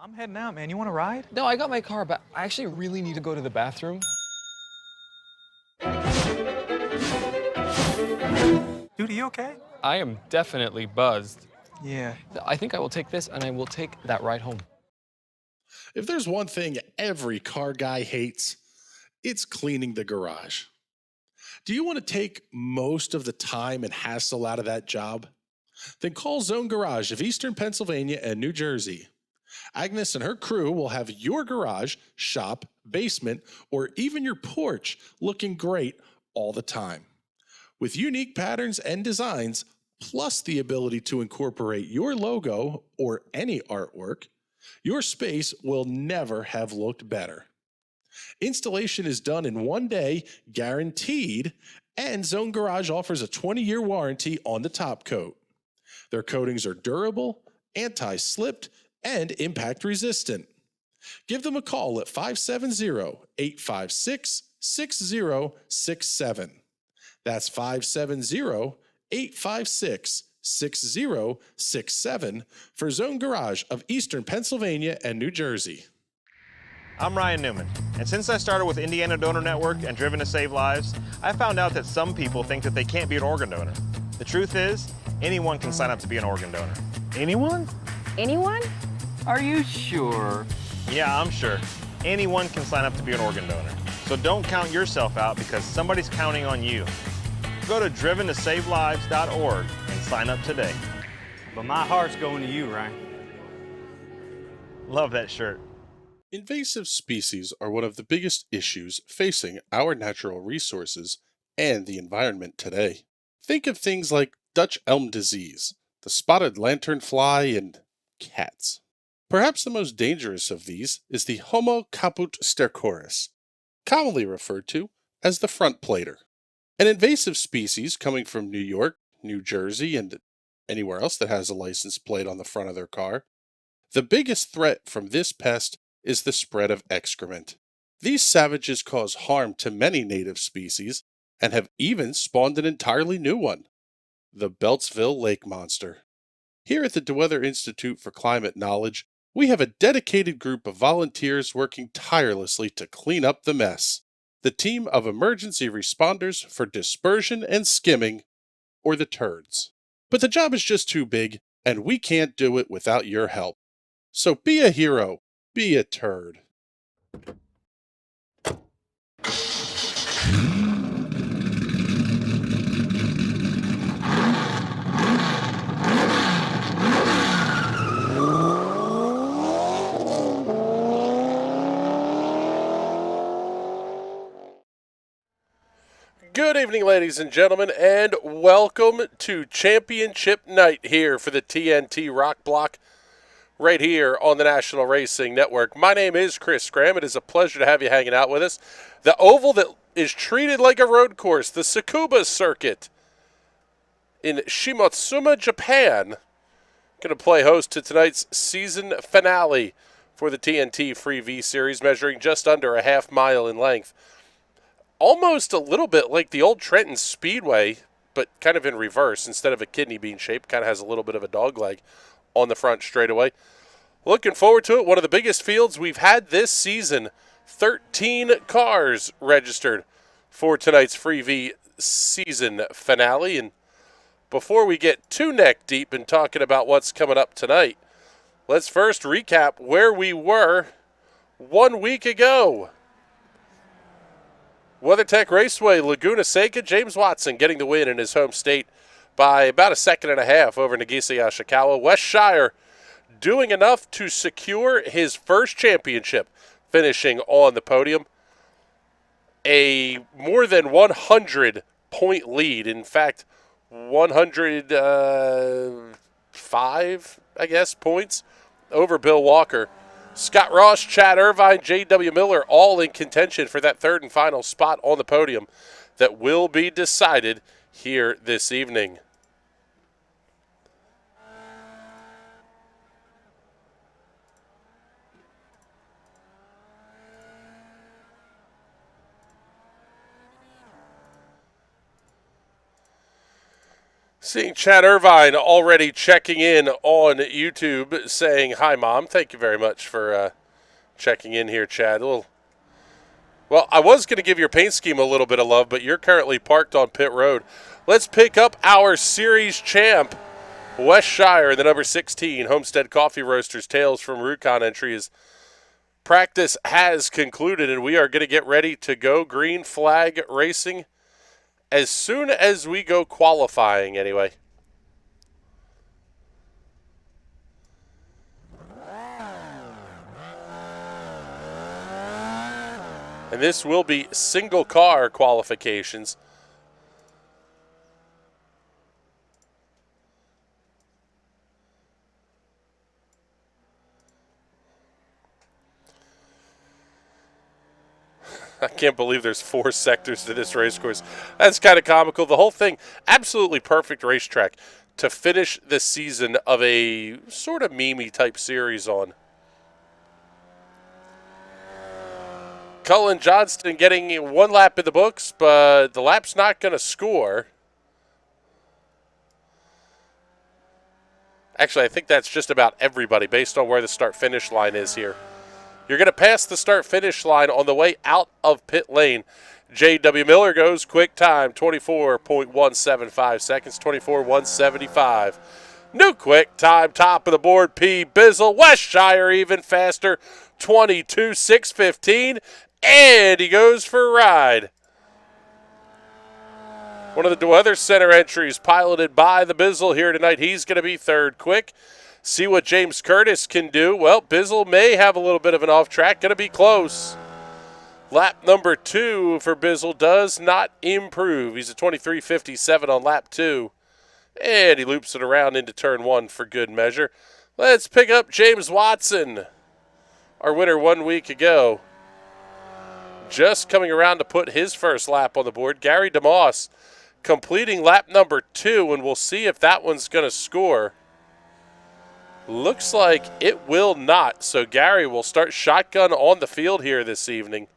I'm heading out, man. You want to ride? No, I got my car, but I actually really need to go to the bathroom. Dude, are you okay? I am definitely buzzed. Yeah. I think I will take this and I will take that ride home. If there's one thing every car guy hates, it's cleaning the garage. Do you want to take most of the time and hassle out of that job? Then call Zone Garage of Eastern Pennsylvania and New Jersey. Agnes and her crew will have your garage, shop, basement, or even your porch looking great all the time. With unique patterns and designs, plus the ability to incorporate your logo or any artwork, your space will never have looked better. Installation is done in 1 day, guaranteed, and Zone Garage offers a 20-year warranty on the top coat. Their coatings are durable, anti-slipped, and impact resistant. Give them a call at 570-856-6067. That's 570-856-6067 for Zone Garage of Eastern Pennsylvania and New Jersey. I'm Ryan Newman, and since I started with Indiana Donor Network and Driven to Save Lives, I found out that some people think that they can't be an organ donor. The truth is, anyone can sign up to be an organ donor. Anyone? Anyone? Are you sure? Yeah, I'm sure. Anyone can sign up to be an organ donor. So don't count yourself out because somebody's counting on you. Go to driventosavelives.org and sign up today. But my heart's going to you, Ryan. Love that shirt. Invasive species are one of the biggest issues facing our natural resources and the environment today. Think of things like Dutch elm disease, the spotted lanternfly, and cats. Perhaps the most dangerous of these is the Homo caput stercoris, commonly referred to as the front plater. An invasive species coming from New York, New Jersey, and anywhere else that has a license plate on the front of their car. The biggest threat from this pest is the spread of excrement. These savages cause harm to many native species and have even spawned an entirely new one, the Beltsville lake monster. Here at the DeWeather Institute for Climate Knowledge, we have a dedicated group of volunteers working tirelessly to clean up the mess. The team of emergency responders for dispersion and skimming, or the turds. But the job is just too big, and we can't do it without your help. So be a hero, be a turd. Good evening, ladies and gentlemen, and welcome to Championship Night here for the TNT Rock Block, right here on the National Racing Network. My name is Chris Graham. It is a pleasure to have you hanging out with us. The oval that is treated like a road course, the Tsukuba Circuit in Shimotsuma, Japan, going to play host to tonight's season finale for the TNT Free V Series, measuring just under a half mile in length. Almost a little bit like the old Trenton Speedway, but kind of in reverse. Instead of a kidney bean shape, kind of has a little bit of a dog leg on the front straightaway. Looking forward to it. One of the biggest fields we've had this season. 13 cars registered for tonight's Free V season finale. And before we get too neck deep in talking about what's coming up tonight, let's first recap where we were 1 week ago. WeatherTech Raceway, Laguna Seca, James Watson getting the win in his home state by about a second and a half over Nagisa Yoshikawa. Wes Shire doing enough to secure his first championship, finishing on the podium. A more than 100-point lead. In fact, 105, I guess, points over Bill Walker. Scott Ross, Chad Irvine, J.W. Miller, all in contention for that third and final spot on the podium that will be decided here this evening. Seeing Chad Irvine already checking in on YouTube saying, hi, Mom. Thank you very much for checking in here, Chad. Well, I was going to give your paint scheme a little bit of love, but you're currently parked on pit road. Let's pick up our series champ, West Shire, the number 16, Homestead Coffee Roasters, Tales from Rubicon entries. Practice has concluded, and we are going to get ready to go green flag racing as soon as we go qualifying anyway. And this will be single car qualifications. I can't believe there's 4 sectors to this race course. That's kind of comical. The whole thing, absolutely perfect racetrack to finish the season of a sort of meme-y type series on. Cullen Johnston getting 1 lap in the books, but the lap's not going to score. Actually, I think that's just about everybody based on where the start-finish line is here. You're going to pass the start-finish line on the way out of pit lane. J.W. Miller goes quick time, 24.175 seconds, 24.175. New quick time, top of the board, P. Bizzle. West Shire even faster, 22.615. And he goes for a ride. One of the Weather Center entries piloted by the Bizzle here tonight. He's going to be third quick. See what James Curtis can do. Well, Bizzle may have a little bit of an off track. Going to be close. Lap number 2 for Bizzle does not improve. He's at 23.57 on lap 2. And he loops it around into turn 1 for good measure. Let's pick up James Watson, our winner 1 week ago. Just coming around to put his first lap on the board. Gary DeMoss completing lap number 2, and we'll see if that one's going to score. Looks like it will not, so Gary will start shotgun on the field here this evening.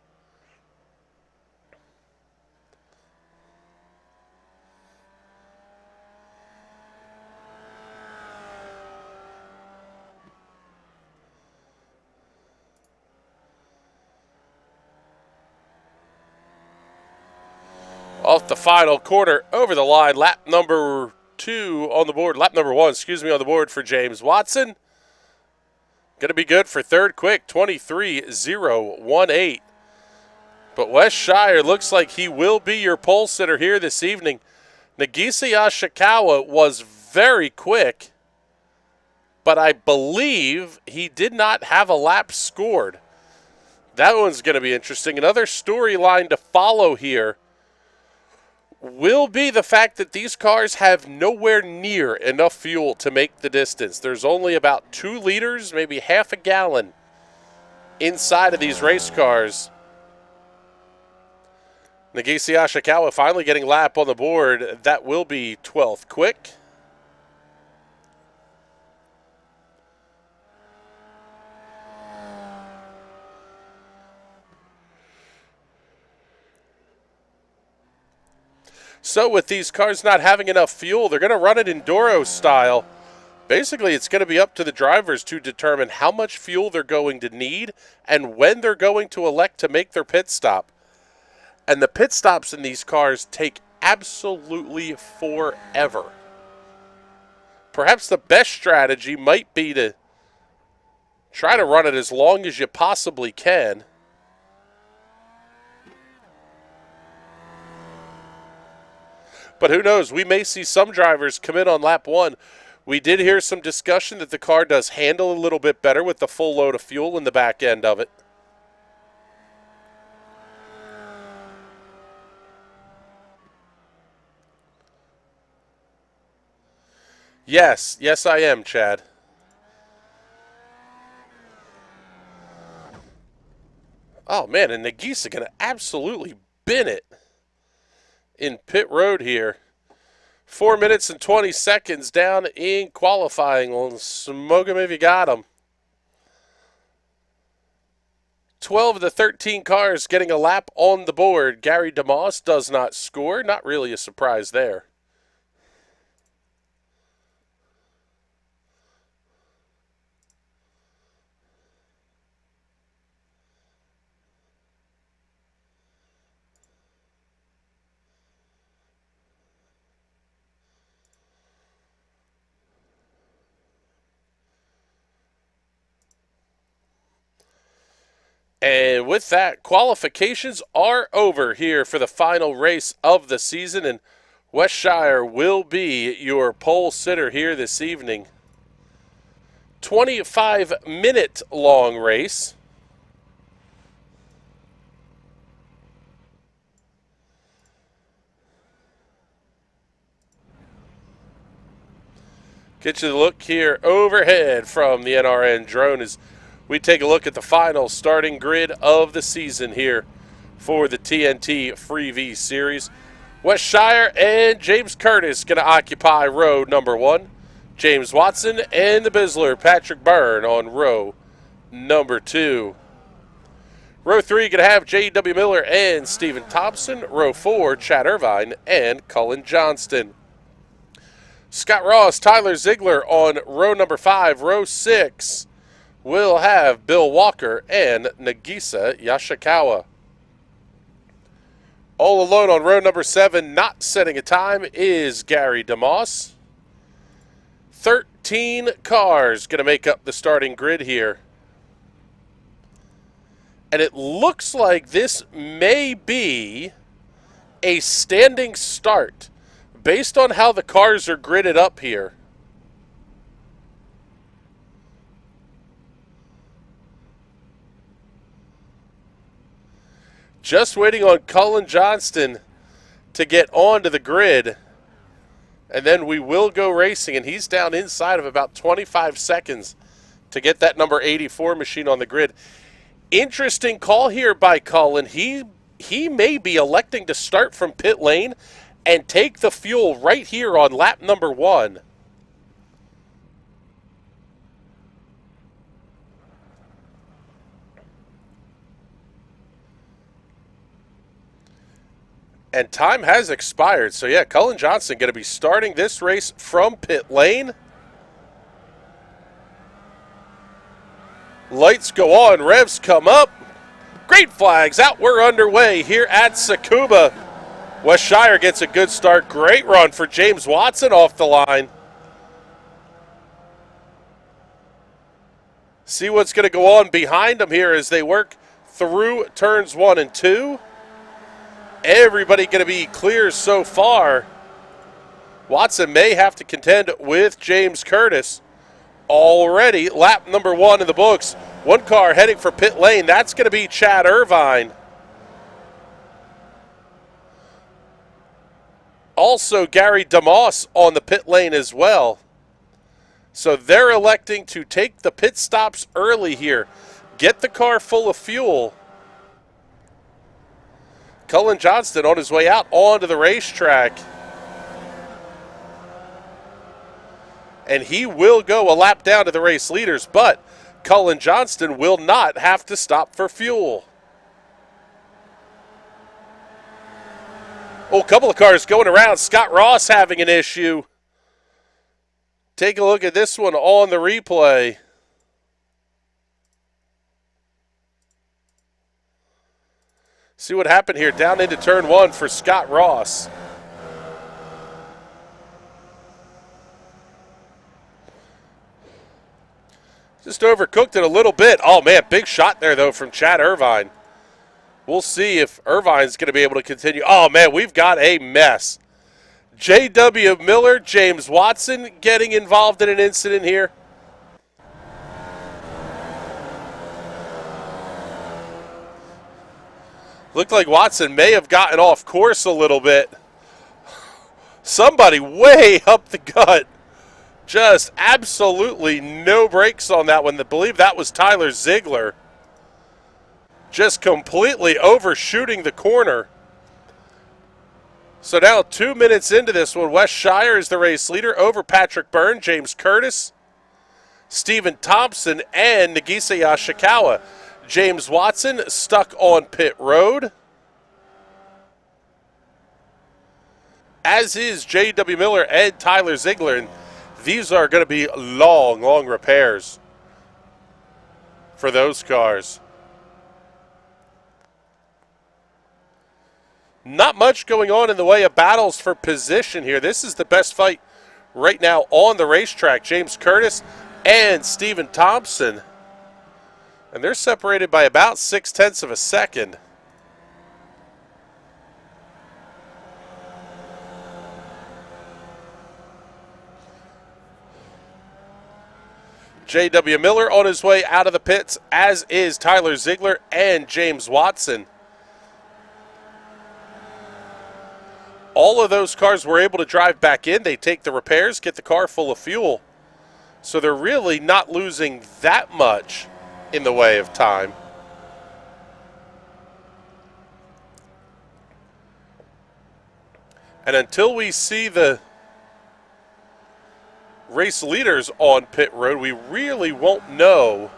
Off the final quarter, over the line, lap number 2 on the board, lap number 1, on the board for James Watson. Going to be good for third quick, 23.018. But West Shire looks like he will be your pole sitter here this evening. Nagisa Yashikawa was very quick, but I believe he did not have a lap scored. That one's going to be interesting. Another storyline to follow here will be the fact that these cars have nowhere near enough fuel to make the distance. There's only about 2 liters, maybe half a gallon inside of these race cars. Nagisa Yashikawa finally getting lap on the board. That will be 12th quick. So with these cars not having enough fuel, they're going to run it Enduro style. Basically, it's going to be up to the drivers to determine how much fuel they're going to need and when they're going to elect to make their pit stop. And the pit stops in these cars take absolutely forever. Perhaps the best strategy might be to try to run it as long as you possibly can. But who knows, we may see some drivers come in on lap 1. We did hear some discussion that the car does handle a little bit better with the full load of fuel in the back end of it. Yes, I am, Chad. Oh man, and Nagisa gonna absolutely bin it in pit road here. 4 minutes and 20 seconds down in qualifying. Well, smoke him if you got him. 12 of the 13 cars getting a lap on the board. Gary DeMoss does not score. Not really a surprise there. And with that, qualifications are over here for the final race of the season, and Westshire will be your pole sitter here this evening. 25-minute long race. Get you the look here overhead from the NRN drone as we take a look at the final starting grid of the season here for the TNT Freevee Series. Westshire and James Curtis going to occupy row number 1. James Watson and the Bizzler Patrick Byrne on row number 2. Row 3 going to have J.W. Miller and Stephen Thompson. Row 4, Chad Irvine and Cullen Johnston. Scott Ross, Tyler Ziegler on row number 5. Row 6 will have Bill Walker and Nagisa Yashikawa. All alone on row number 7, not setting a time, is Gary DeMoss. 13 cars going to make up the starting grid here. And it looks like this may be a standing start based on how the cars are gridded up here. Just waiting on Cullen Johnston to get onto the grid. And then we will go racing, and he's down inside of about 25 seconds to get that number 84 machine on the grid. Interesting call here by Cullen. He may be electing to start from pit lane and take the fuel right here on lap number 1. And time has expired. So yeah, Cullen Johnson going to be starting this race from pit lane. Lights go on, revs come up. Great flags out, we're underway here at Tsukuba. Westshire gets a good start. Great run for James Watson off the line. See what's going to go on behind them here as they work through turns 1 and 2. Everybody going to be clear so far. Watson may have to contend with James Curtis. Already lap number 1 in the books. One car heading for pit lane. That's going to be Chad Irvine. Also, Gary DeMoss on the pit lane as well. So they're electing to take the pit stops early here. Get the car full of fuel. Cullen Johnston on his way out onto the racetrack. And he will go a lap down to the race leaders, but Cullen Johnston will not have to stop for fuel. Oh, a couple of cars going around. Scott Ross having an issue. Take a look at this one on the replay. See what happened here down into turn 1 for Scott Ross. Just overcooked it a little bit. Oh, man, big shot there, though, from Chad Irvine. We'll see if Irvine's going to be able to continue. Oh, man, we've got a mess. J.W. Miller, James Watson getting involved in an incident here. Looked like Watson may have gotten off course a little bit. Somebody way up the gut. Just absolutely no brakes on that one. I believe that was Tyler Ziegler. Just completely overshooting the corner. So now 2 minutes into this one, Westshire is the race leader over Patrick Byrne, James Curtis, Stephen Thompson, and Nagisa Yashikawa. James Watson stuck on pit road. As is J.W. Miller and Tyler Ziegler. And these are going to be long, long repairs for those cars. Not much going on in the way of battles for position here. This is the best fight right now on the racetrack. James Curtis and Stephen Thompson. And they're separated by about 0.6 of a second. J.W. Miller on his way out of the pits, as is Tyler Ziegler and James Watson. All of those cars were able to drive back in. They take the repairs, get the car full of fuel. So they're really not losing that much in the way of time. And until we see the race leaders on pit road, we really won't know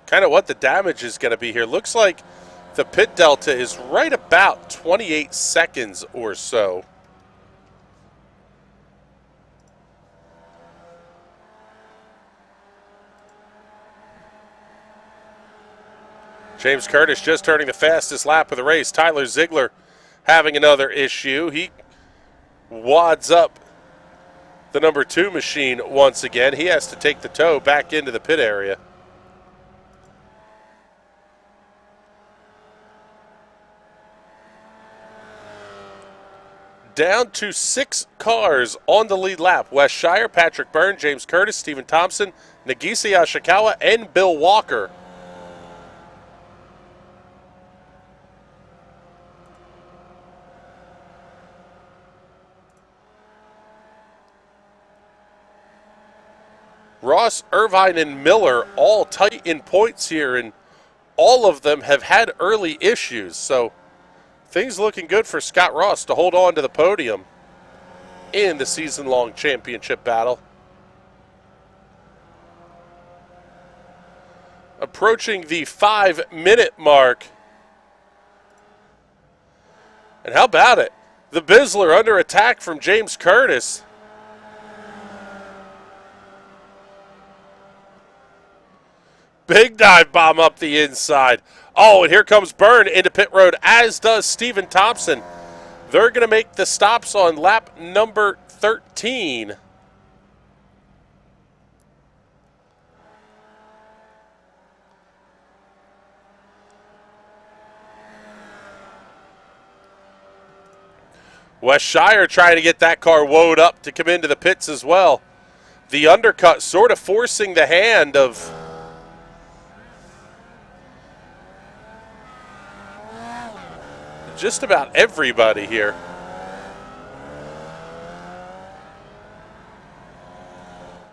kind of what the damage is going to be here. Looks like the pit delta is right about 28 seconds or so. James Curtis just turning the fastest lap of the race. Tyler Ziegler having another issue. He wads up the number 2 machine once again. He has to take the tow back into the pit area. Down to 6 cars on the lead lap. Wes Shire, Patrick Byrne, James Curtis, Stephen Thompson, Nagisa Ashikawa, and Bill Walker. Ross, Irvine, and Miller all tight in points here, and all of them have had early issues. So things looking good for Scott Ross to hold on to the podium in the season-long championship battle. Approaching the 5-minute mark. And how about it? The Bizzler under attack from James Curtis. Big dive bomb up the inside. Oh, and here comes Byrne into pit road, as does Stephen Thompson. They're going to make the stops on lap number 13. Wes Shire trying to get that car woed up to come into the pits as well. The undercut sort of forcing the hand of just about everybody here.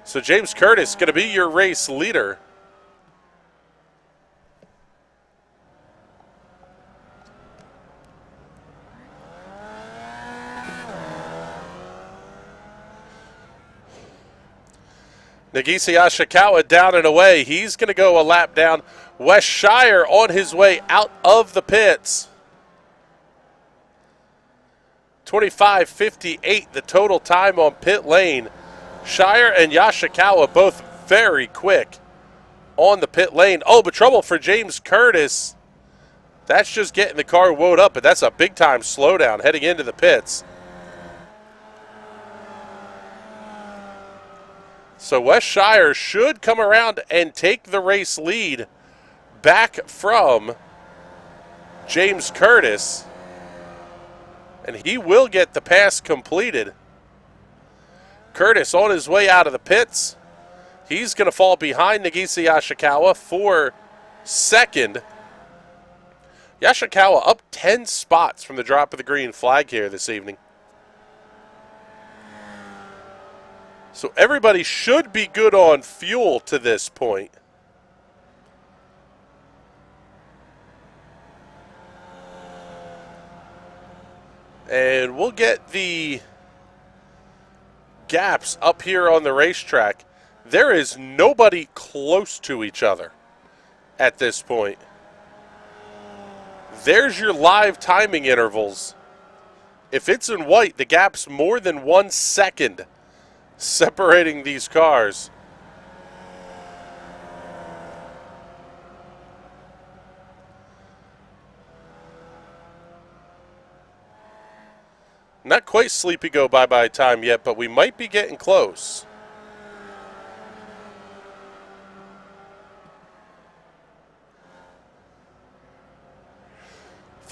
So James Curtis going to be your race leader. Nagisa Ashikawa down and away. He's going to go a lap down. Wes Shire on his way out of the pits. 25:58 the total time on pit lane. Shire and Yashikawa both very quick on the pit lane. Oh, but trouble for James Curtis. That's just getting the car woed up, but that's a big-time slowdown heading into the pits. So Wes Shire should come around and take the race lead back from James Curtis. And he will get the pass completed. Curtis on his way out of the pits. He's going to fall behind Nagisa Yashikawa for second. Yashikawa up 10 spots from the drop of the green flag here this evening. So everybody should be good on fuel to this point. And we'll get the gaps up here on the racetrack. There is nobody close to each other at this point. There's your live timing intervals. If it's in white, the gap's more than 1 second separating these cars. Not quite sleepy go bye-bye time yet, but we might be getting close.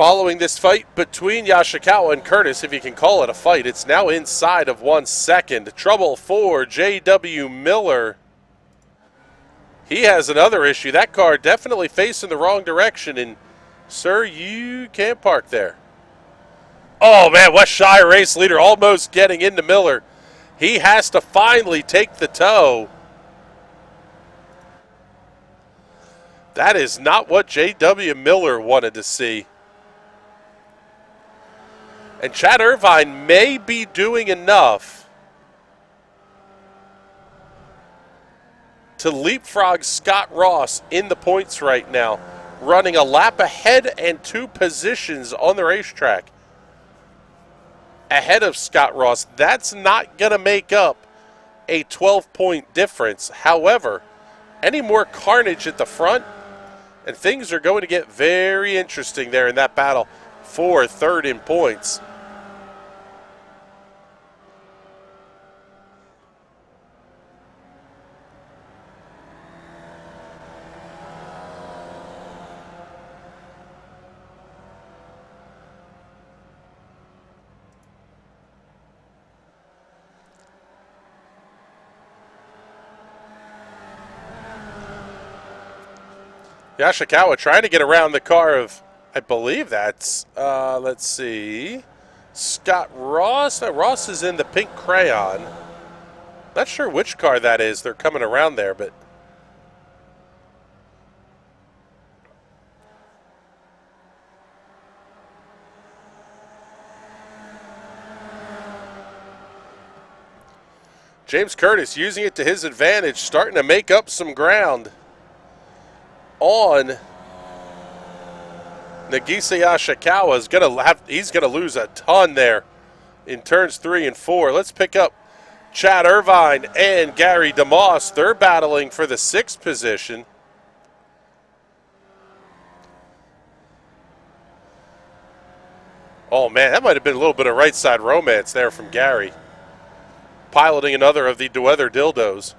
Following this fight between Yashikawa and Curtis, if you can call it a fight, it's now inside of 1 second. Trouble for J.W. Miller. He has another issue. That car definitely facing the wrong direction, and sir, you can't park there. Oh man, Westshire race leader almost getting into Miller. He has to finally take the tow. That is not what J.W. Miller wanted to see. And Chad Irvine may be doing enough to leapfrog Scott Ross in the points right now, running a lap ahead and 2 positions on the racetrack ahead of Scott Ross. That's not going to make up a 12-point difference. However, any more carnage at the front, and things are going to get very interesting there in that battle for third in points. Yashikawa trying to get around the car of, I believe that's, let's see, Scott Ross. Ross is in the pink crayon. Not sure which car that is. They're coming around there, but James Curtis using it to his advantage, starting to make up some ground on Nagisa Yashikawa. He's gonna lose a ton there in turns 3 and 4. Let's pick up Chad Irvine and Gary DeMoss. They're battling for the 6th position. Oh man, that might have been a little bit of right side romance there from Gary, piloting another of the DeWeather dildos.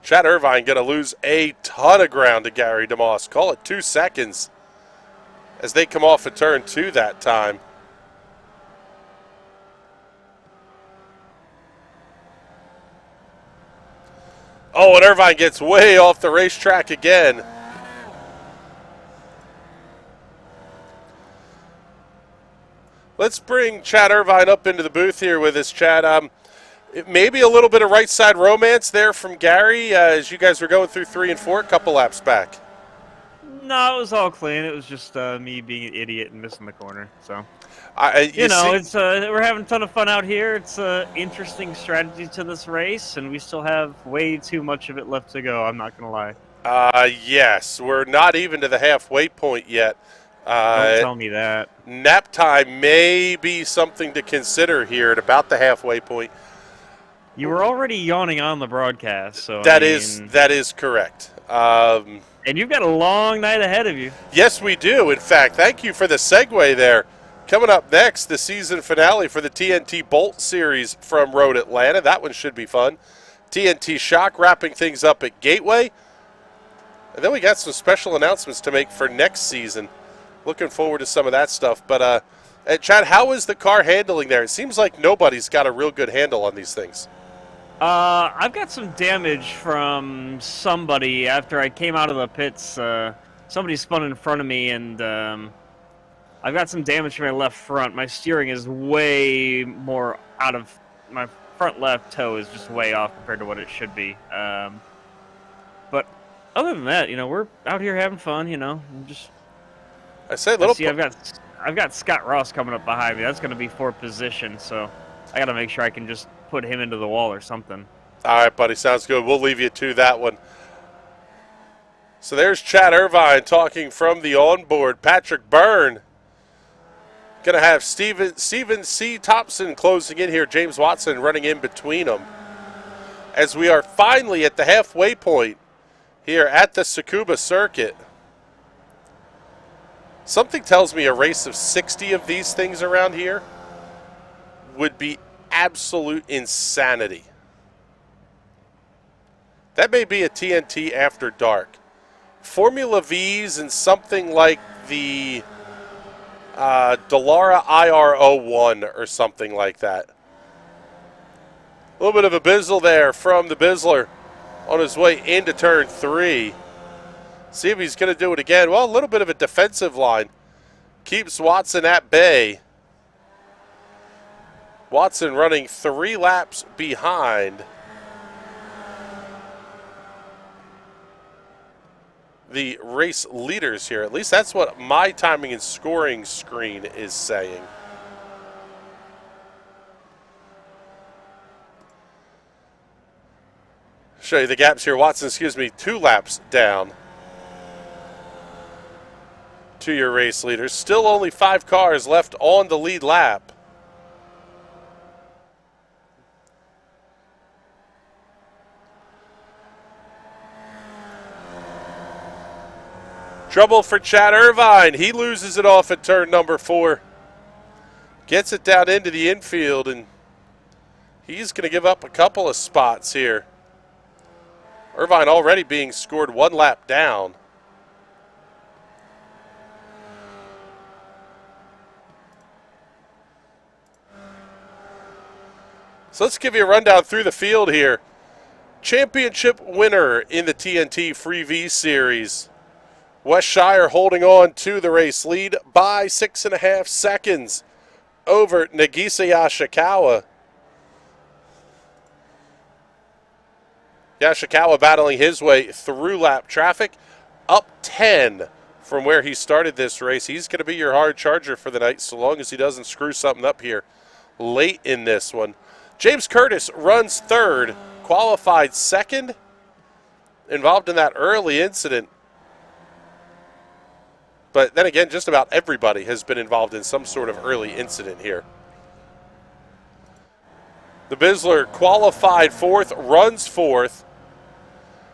Chad Irvine going to lose a ton of ground to Gary DeMoss. Call it 2 seconds as they come off of turn 2 that time. Oh, and Irvine gets way off the racetrack again. Let's bring Chad Irvine up into the booth here with us, Chad. Maybe a little bit of right side romance there from Gary as you guys were going through 3 and 4 a couple laps back. No, it was all clean. It was just me being an idiot and missing the corner. So, it's we're having a ton of fun out here. It's an interesting strategy to this race, and we still have way too much of it left to go. I'm not gonna lie. Yes, we're not even to the halfway point yet. Don't tell me that. Nap time may be something to consider here at about the halfway point. You were already yawning on the broadcast, so that is correct. And you've got a long night ahead of you. Yes, we do. In fact, thank you for the segue there. Coming up next, the season finale for the TNT Bolt Series from Road Atlanta. That one should be fun. TNT Shock wrapping things up at Gateway. And then we got some special announcements to make for next season. Looking forward to some of that stuff. But, Chad, how is the car handling there? It seems like nobody's got a real good handle on these things. I've got some damage from somebody after I came out of the pits. Somebody spun in front of me, and I've got some damage to my left front. My steering is way more out of my front left toe is just way off compared to what it should be. But other than that, we're out here having fun. Just I say a little. See, I've got Scott Ross coming up behind me. That's going to be 4th position, so I got to make sure I can just put him into the wall or something. All right, buddy. Sounds good. We'll leave you to that one. So there's Chad Irvine talking from the onboard. Patrick Byrne going to have Steven C. Thompson closing in here. James Watson running in between them. As we are finally at the halfway point here at the Tsukuba circuit. Something tells me a race of 60 of these things around here would be absolute insanity. That may be a TNT after dark. Formula V's and something like the Dallara IR01 or something like that. A little bit of a bizzle there from the Bizzler on his way into turn 3. See if he's going to do it again. Well, a little bit of a defensive line. Keeps Watson at bay. Watson running 3 laps behind the race leaders here. At least that's what my timing and scoring screen is saying. Show you the gaps here. Watson, 2 laps down to your race leaders. Still only 5 cars left on the lead lap. Trouble for Chad Irvine. He loses it off at turn number 4. Gets it down into the infield, and he's going to give up a couple of spots here. Irvine already being scored 1 lap down. So let's give you a rundown through the field here. Championship winner in the TNT Free V Series. West Shire holding on to the race lead by 6.5 seconds over Nagisa Yashikawa. Yashikawa battling his way through lap traffic, up 10 from where he started this race. He's going to be your hard charger for the night so long as he doesn't screw something up here late in this one. James Curtis runs 3rd, qualified 2nd, involved in that early incident. But then again, just about everybody has been involved in some sort of early incident here. The Bizzler qualified 4th, runs 4th.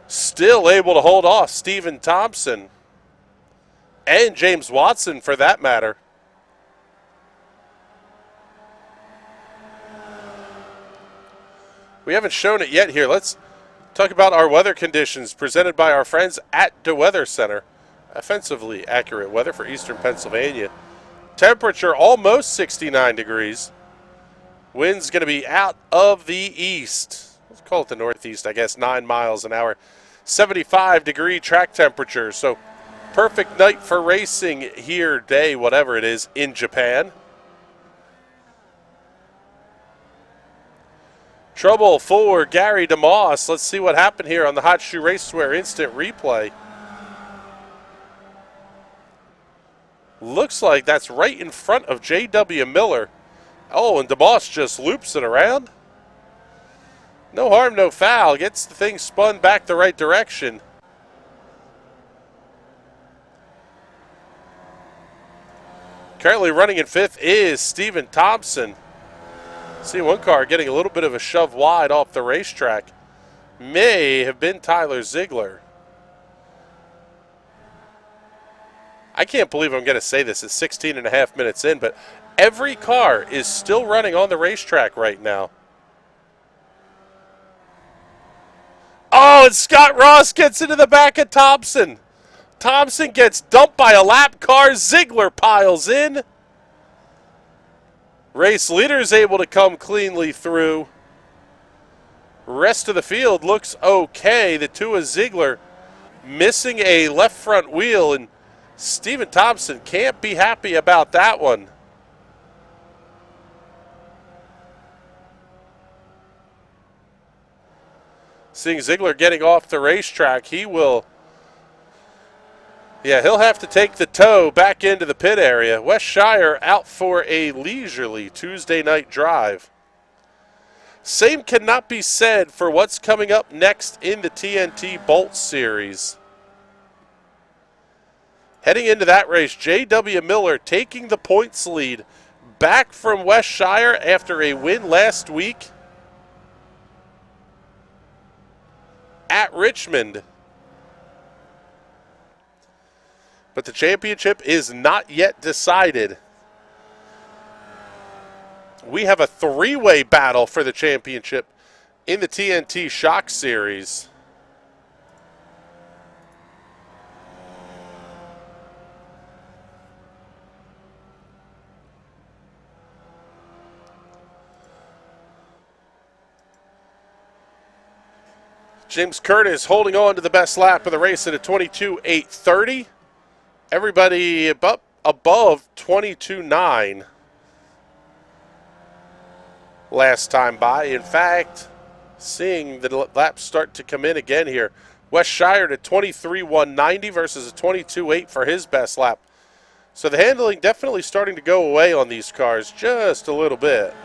Still able to hold off Stephen Thompson and James Watson for that matter. We haven't shown it yet here. Let's talk about our weather conditions presented by our friends at the Weather Center. Offensively accurate weather for eastern Pennsylvania. Temperature almost 69 degrees. Wind's going to be out of the east. Let's call it the northeast, I guess, 9 miles an hour. 75-degree track temperature. So perfect night for racing here, day, whatever it is, in Japan. Trouble for Gary DeMoss. Let's see what happened here on the Hot Shoe Racewear Instant Replay. Looks like that's right in front of J.W. Miller. Oh, and DeMoss just loops it around. No harm, no foul. Gets the thing spun back the right direction. Currently running in 5th is Stephen Thompson. See one car getting a little bit of a shove wide off the racetrack. May have been Tyler Ziegler. I can't believe I'm going to say this. It's 16.5 minutes in, but every car is still running on the racetrack right now. Oh, and Scott Ross gets into the back of Thompson. Thompson gets dumped by a lap car. Ziegler piles in. Race leader is able to come cleanly through. Rest of the field looks okay. The two of Ziegler missing a left front wheel, and Stephen Thompson can't be happy about that one. Seeing Ziegler getting off the racetrack, he'll have to take the tow back into the pit area. West Shire out for a leisurely Tuesday night drive. Same cannot be said for what's coming up next in the TNT Bolt Series. Heading into that race, J.W. Miller taking the points lead back from West Shire after a win last week at Richmond. But the championship is not yet decided. We have a 3-way battle for the championship in the TNT Shock Series. James Curtis holding on to the best lap of the race at a 22.830. Everybody above 22.9 last time by. In fact, seeing the laps start to come in again here. Wes Shire at 23.190 versus a 22.8 for his best lap. So the handling definitely starting to go away on these cars just a little bit.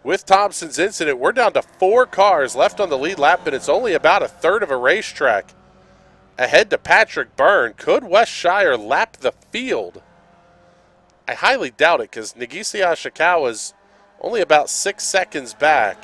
With Thompson's incident, we're down to 4 cars left on the lead lap, and it's only about a third of a racetrack. Ahead to Patrick Byrne. Could Wes Shire lap the field? I highly doubt it, because Nagisa Ashikawa's only about 6 seconds back.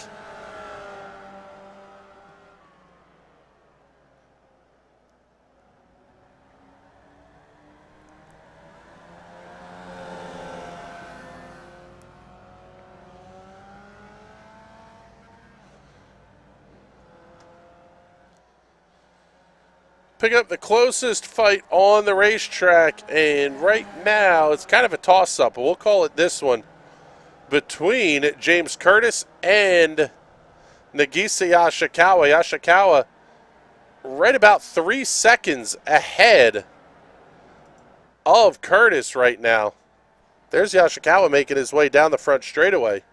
Pick up the closest fight on the racetrack, and right now it's kind of a toss-up. We'll call it this one between James Curtis and Nagisa Yashikawa. Yashikawa right about 3 seconds ahead of Curtis right now. There's Yashikawa making his way down the front straightaway.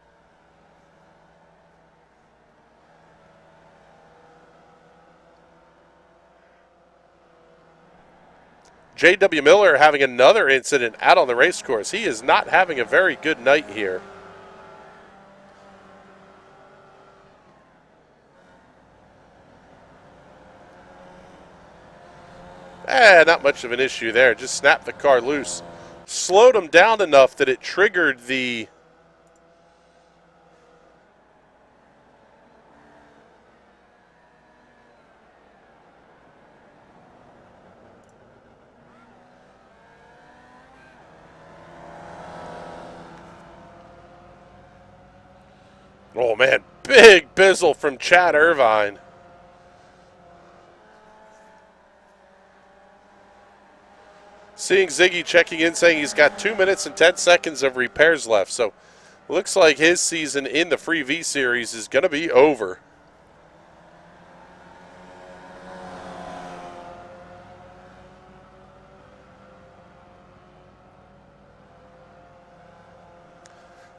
J.W. Miller having another incident out on the race course. He is not having a very good night here. Not much of an issue there. Just snapped the car loose. Slowed him down enough that it triggered the oh man, big bizzle from Chad Irvine. Seeing Ziggy checking in saying he's got 2 minutes and 10 seconds of repairs left. So looks like his season in the Free V Series is going to be over.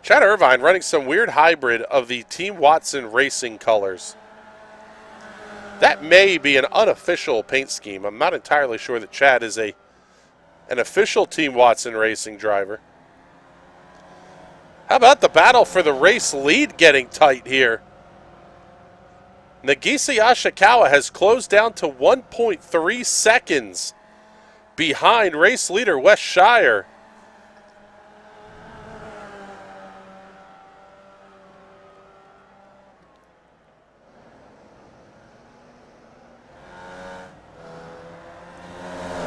Chad Irvine running some weird hybrid of the Team Watson racing colors. That may be an unofficial paint scheme. I'm not entirely sure that Chad is an official Team Watson racing driver. How about the battle for the race lead getting tight here? Nagisa Yashikawa has closed down to 1.3 seconds behind race leader Wes Shire.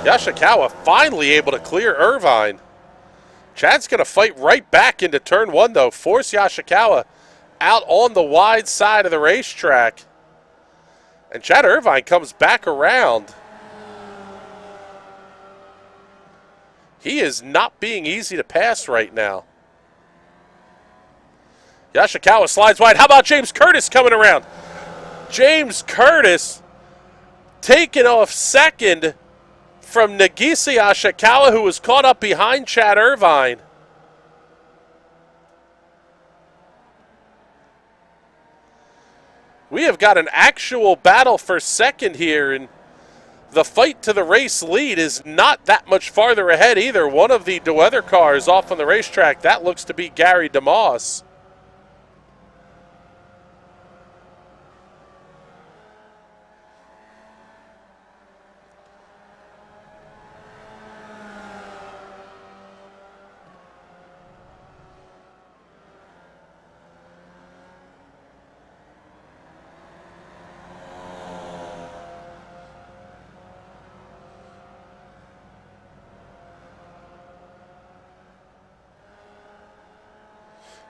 Yashikawa finally able to clear Irvine. Chad's going to fight right back into turn 1, though. Force Yashikawa out on the wide side of the racetrack. And Chad Irvine comes back around. He is not being easy to pass right now. Yashikawa slides wide. How about James Curtis coming around? James Curtis taking off second from Nagisa Yashikawa, who was caught up behind Chad Irvine. We have got an actual battle for second here, and the fight to the race lead is not that much farther ahead either. One of the DeWeather cars off on the racetrack, that looks to be Gary DeMoss.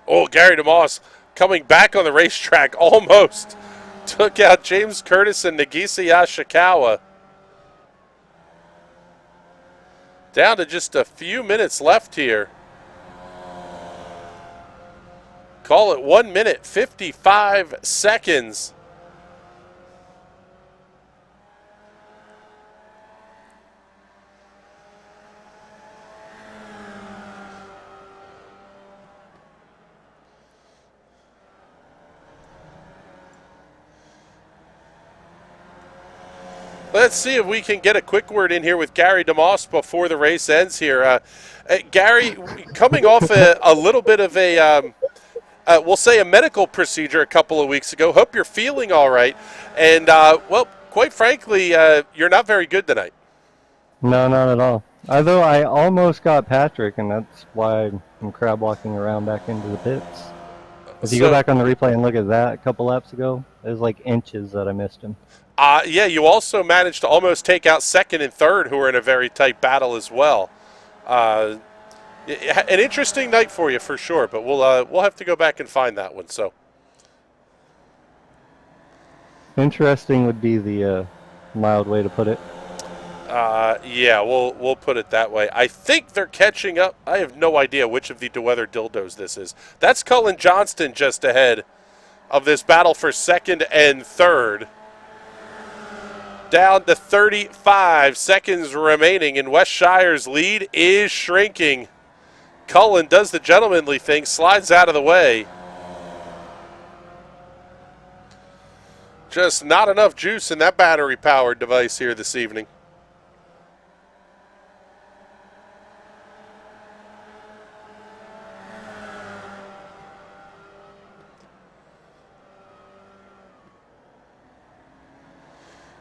Oh, Gary DeMoss coming back on the racetrack almost took out James Curtis and Nagisa Yashikawa. Down to just a few minutes left here. Call it 1 minute, 55 seconds. Let's see if we can get a quick word in here with Gary DeMoss before the race ends here. Gary, coming off a little bit of a, we'll say a medical procedure a couple of weeks ago. Hope you're feeling all right. And, well, quite frankly, you're not very good tonight. No, not at all. Although I almost got Patrick, and that's why I'm crab walking around back into the pits. If you go back on the replay and look at that a couple laps ago, it was like inches that I missed him. Yeah, you also managed to almost take out second and third, who were in a very tight battle as well. An interesting night for you for sure, but we'll have to go back and find that one. So interesting would be the mild way to put it. Yeah, we'll put it that way. I think they're catching up. I have no idea which of the DeWeather dildos this is. That's Cullen Johnston just ahead of this battle for second and third. Down to 35 seconds remaining, and West Shire's lead is shrinking. Cullen does the gentlemanly thing, slides out of the way. Just not enough juice in that battery-powered device here this evening.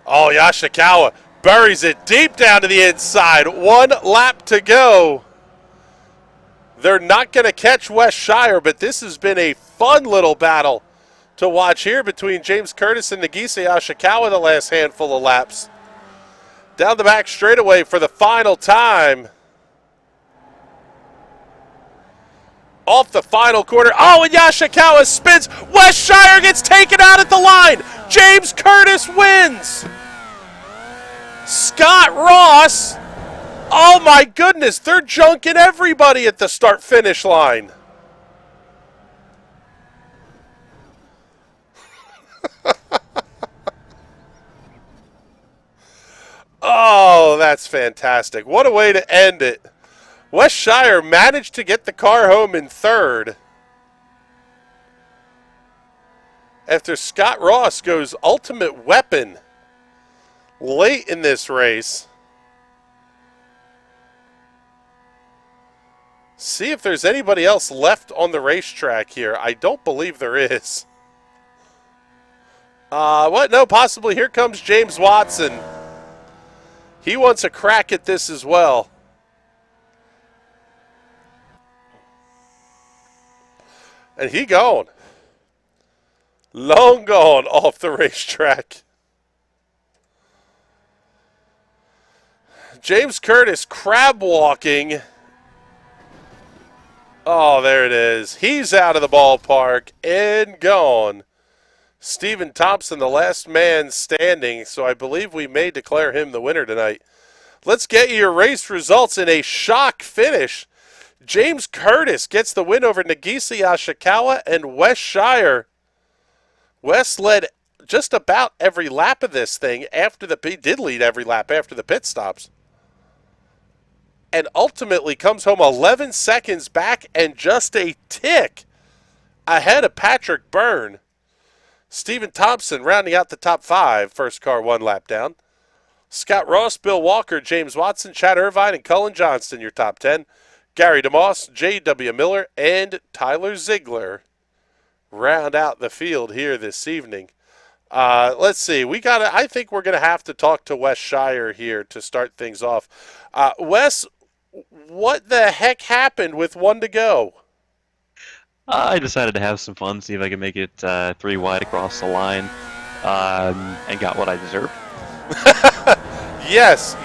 Oh, Yashikawa buries it deep down to the inside. 1 lap to go. They're not going to catch West Shire, but this has been a fun little battle to watch here between James Curtis and Nagisa Yashikawa the last handful of laps. Down the back straightaway for the final time. Off the final corner. Oh, and Yashikawa spins. West Shire gets taken out at the line. James Curtis wins. Scott Ross. Oh, my goodness. They're junking everybody at the start-finish line. Oh, that's fantastic. What a way to end it. West Shire managed to get the car home in third after Scott Ross goes ultimate weapon late in this race. See if there's anybody else left on the racetrack here. I don't believe there is. What? No, possibly. Here comes James Watson. He wants a crack at this as well. And he gone. Long gone off the racetrack. James Curtis crab walking. Oh, there it is. He's out of the ballpark and gone. Stephen Thompson, the last man standing, so I believe we may declare him the winner tonight. Let's get your race results in a shock finish. James Curtis gets the win over Nagisa Yashikawa and West Shire. West led just about every lap of this thing he did lead every lap after the pit stops. And ultimately comes home 11 seconds back and just a tick ahead of Patrick Byrne. Stephen Thompson rounding out the top 5, first car 1 lap down. Scott Ross, Bill Walker, James Watson, Chad Irvine, and Cullen Johnston, your top 10. Gary DeMoss, J.W. Miller, and Tyler Ziegler round out the field here this evening. Let's see. I think we're going to have to talk to West Shire here to start things off. Wes, what the heck happened with 1 to go? I decided to have some fun, see if I could make it 3 wide across the line, and got what I deserved. Yes,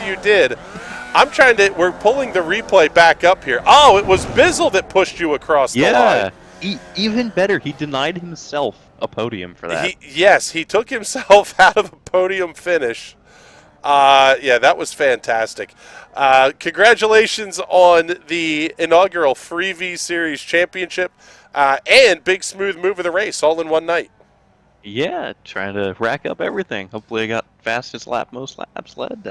you did. We're pulling the replay back up here. Oh, it was Bizzle that pushed you across the line. Yeah, even better, he denied himself a podium for that. He took himself out of the podium finish. Yeah, that was fantastic. Congratulations on the inaugural Free V Series Championship and big smooth move of the race all in one night. Yeah, trying to rack up everything. Hopefully I got fastest lap, most laps led.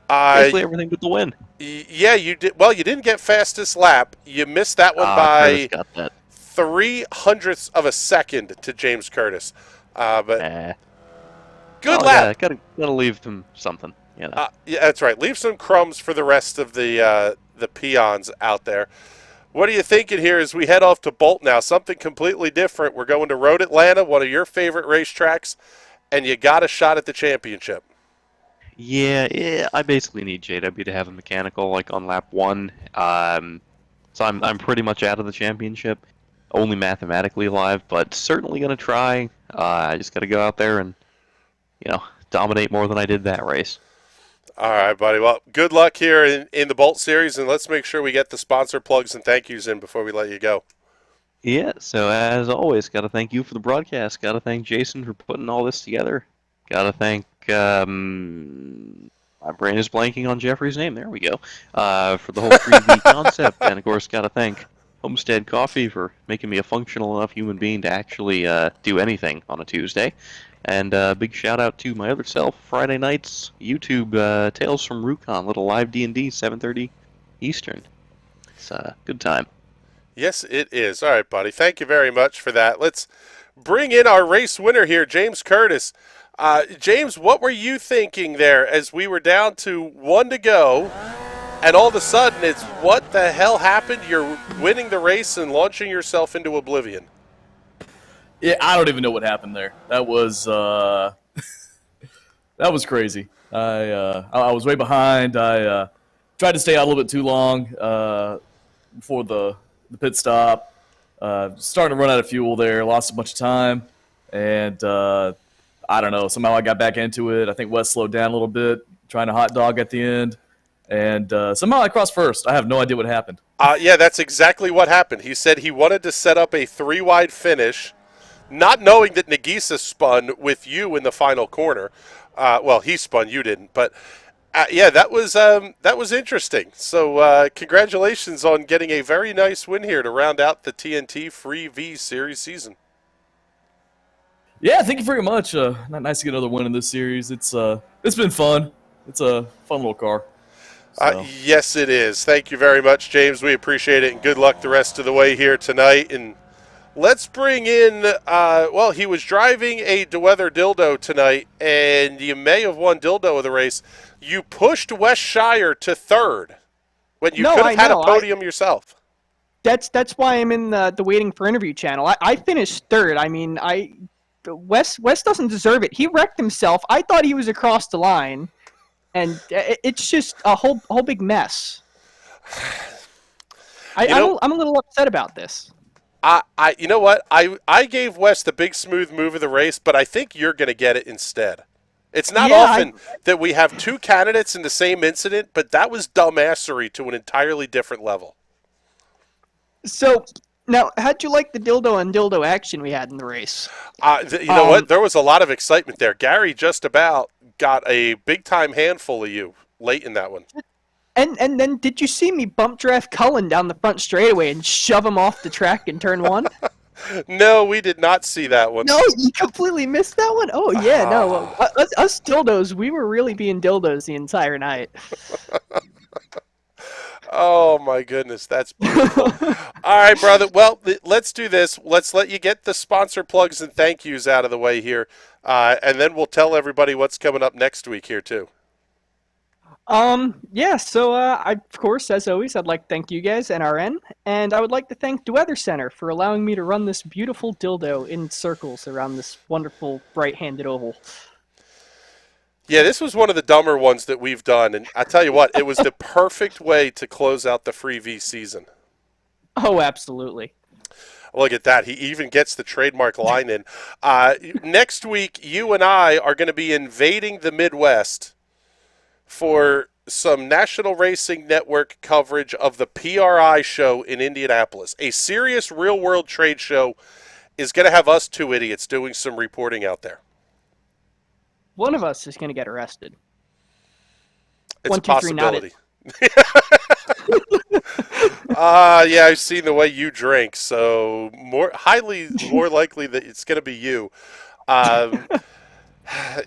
Basically everything but the win. Yeah, you did. Well, you didn't get fastest lap. You missed that one Curtis by got that. 0.03 of a second to James Curtis. But good Yeah, lap. gotta leave them something. You know. Yeah, that's right. Leave some crumbs for the rest of the peons out there. What are you thinking here as we head off to Bolt now? Something completely different. We're going to Road Atlanta, one of your favorite racetracks, and you got a shot at the championship. Yeah, I basically need JW to have a mechanical like on lap 1. So I'm pretty much out of the championship, only mathematically alive, but certainly gonna try. I just gotta go out there and dominate more than I did that race. All right, buddy. Well, good luck here in the Bolt Series, and let's make sure we get the sponsor plugs and thank yous in before we let you go. Yeah, so as always, gotta thank you for the broadcast. Gotta thank Jason for putting all this together. Gotta thank my brain is blanking on Jeffrey's name. There we go. For the whole 3D concept, and of course, gotta thank Homestead Coffee for making me a functional enough human being to actually do anything on a Tuesday. And big shout out to my other self, Friday nights, YouTube, Tales from Rukon, little live D&D, 7:30 Eastern. It's a good time. Yes, it is. All right, buddy. Thank you very much for that. Let's bring in our race winner here, James Curtis. James, what were you thinking there as we were down to 1 to go, and all of a sudden it's what the hell happened? You're winning the race and launching yourself into oblivion. Yeah, I don't even know what happened there. That was that was crazy. I was way behind. I tried to stay out a little bit too long before the pit stop. Starting to run out of fuel there. Lost a bunch of time, and I don't know. Somehow I got back into it. I think Wes slowed down a little bit, trying to hot dog at the end, and somehow I crossed first. I have no idea what happened. Yeah, that's exactly what happened. He said he wanted to set up a 3-wide finish, not knowing that Nagisa spun with you in the final corner. Well, he spun, you didn't. But, yeah, that was interesting. So congratulations on getting a very nice win here to round out the TNT Free V Series season. Yeah, thank you very much. Nice to get another win in this series. It's been fun. It's a fun little car. So. Yes, it is. Thank you very much, James. We appreciate it, and good luck the rest of the way here tonight. And let's bring in, well, he was driving a DeWeather Dildo tonight, and you may have won Dildo of the race. You pushed Wes Shire to 3rd when you could have had a podium yourself. That's why I'm in the waiting for interview channel. I finished 3rd. I mean, Wes doesn't deserve it. He wrecked himself. I thought he was across the line, and it's just a whole big mess. I'm a little upset about this. You know what? I gave Wes the big smooth move of the race, but I think you're going to get it instead. It's not often that we have 2 candidates in the same incident, but that was dumbassery to an entirely different level. So, now, how'd you like the dildo on dildo action we had in the race? You know what? There was a lot of excitement there. Gary just about got a big-time handful of you late in that one. And then did you see me bump draft Cullen down the front straightaway and shove him off the track in turn 1? No, we did not see that one. No, you completely missed that one? Oh, yeah, no. Us dildos, we were really being dildos the entire night. Oh, my goodness. That's beautiful. All right, brother. Well, let's do this. Let's let you get the sponsor plugs and thank yous out of the way here, and then we'll tell everybody what's coming up next week here, too. Yeah, so, of course, as always, I'd like to thank you guys, NRN, and I would like to thank DeWeather Center for allowing me to run this beautiful dildo in circles around this wonderful right-handed oval. Yeah, this was one of the dumber ones that we've done, and I tell you what, it was the perfect way to close out the Free V season. Oh, absolutely. Look at that. He even gets the trademark line in. Next week, you and I are going to be invading the Midwest for some National Racing Network coverage of the PRI show in Indianapolis. A serious real-world trade show is going to have us 2 idiots doing some reporting out there. One of us is going to get arrested. It's One, a two, three, not it. possibility. Yeah, I've seen the way you drink, so more likely that it's going to be you. Um,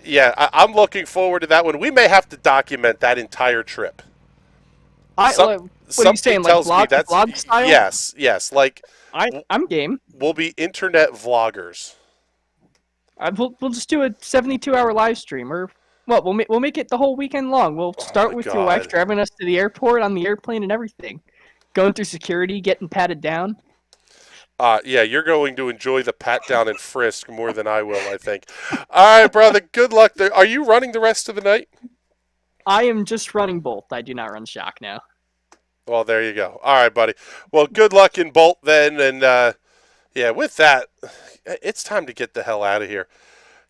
yeah, I'm looking forward to that one. We may have to document that entire trip. What are you Something saying, like tells me that's vlog style? yes. Like I'm game. we'll be internet vloggers. We'll just do a 72-hour live stream, or what? We'll make it the whole weekend long. We'll start my with your wife God. driving us to the airport on the airplane and everything, going through security, getting patted down. Yeah, you're going to enjoy the pat down and frisk more than I will, I think. All right, brother. Good luck there. Are you running the rest of the night? I am just running Bolt. I do not run Shock now. Well, there you go. All right, buddy. Well, good luck in Bolt then. And, yeah, with that, it's time to get the hell out of here.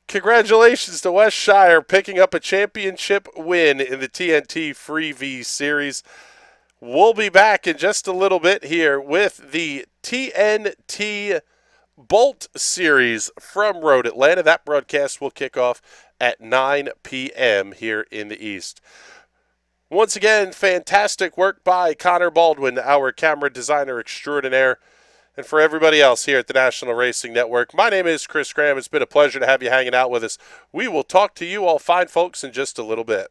Congratulations to West Shire picking up a championship win in the TNT Free V Series. We'll be back in just a little bit here with the TNT Bolt Series from Road Atlanta. That broadcast will kick off at 9 p.m. here in the East. Once again, fantastic work by Connor Baldwin, our camera designer extraordinaire. And for everybody else here at the National Racing Network, my name is Chris Graham. It's been a pleasure to have you hanging out with us. We will talk to you all fine folks in just a little bit.